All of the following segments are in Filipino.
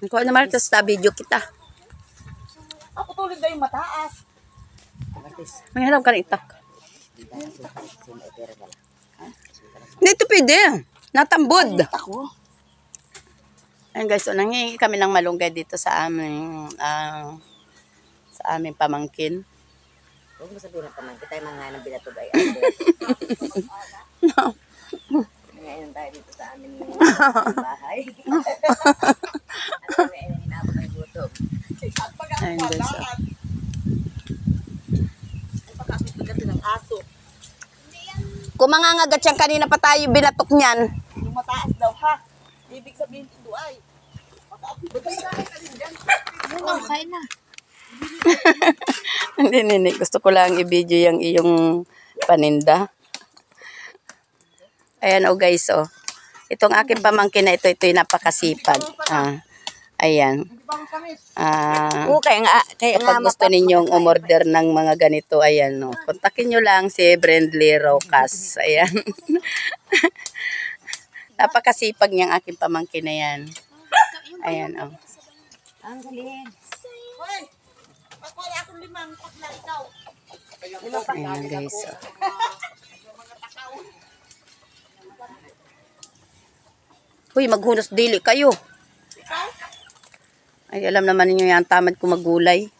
Kung naman, tapos na-video kita. Ako tulad na yung mataas. May harap ka ng itak. Hindi ito pwede. Natambod. Ako. Ayun guys, so nangingi kami ng malunggay dito sa aming pamangkin. Huwag mo sabihin ng pamangkin tayo mga ng binatog ay ngayon tayo dito sa aming bahay. At kami ay hinabot ng gutom. Ayun guys, so. Ay pagkakit ng aso. Kung mangangagat yan, kanina pa tayo binatok niyan. Yung mataas daw ha. Ibig sabihin ito ay. Kain na. Hindi, nini. Gusto ko lang i-video yung iyong paninda. Ayan, oh guys, oh. Itong aking pamangkin na ito'y napakasipag. Ayan. Kapag gusto ninyong umorder ng mga ganito, ayan, no. Kontakin nyo lang si Brendley Rocas. Ayan. Napakasipag niyang aking pamangkin na yan. Ayan, oh. Ang galing. Hoy! Wala akong limang pakla ikaw. Ayan, guys, oh. Uy, maghunos dili kayo. Ay, alam naman ninyo yan, tamad ko magulay.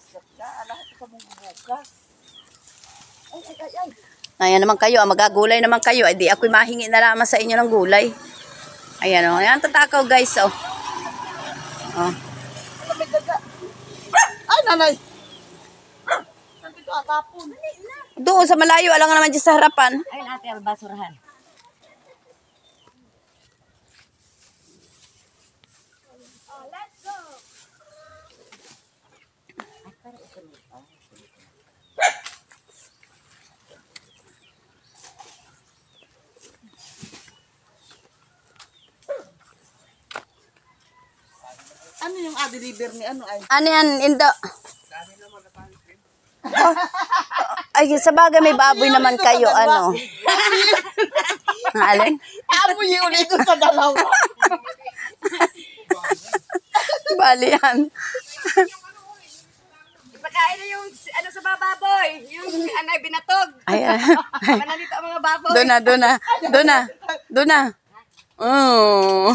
Ayan naman kayo, magagulay naman kayo. Ay, di ako'y mahingi na lamang sa inyo ng gulay. Ayan, oh. Ayan, tatakaw, guys, oh. Oh. Ay, nanay! Nandito atapon. Doon sa malayo, alam nga naman dyan sa harapan. Ayun ate, ang basurahan. Ano yung deliver ni ano ay? Ano yan, Indo? Oh. Ay, sa bagay may baboy naman kayo, ano? Alin? Amo yung ulit sa dalawa. Bali yan. Ipakain na yung ano sa baboy, yung anay binatog. Ay, Manalito ang mga baboy. doon na. Oh.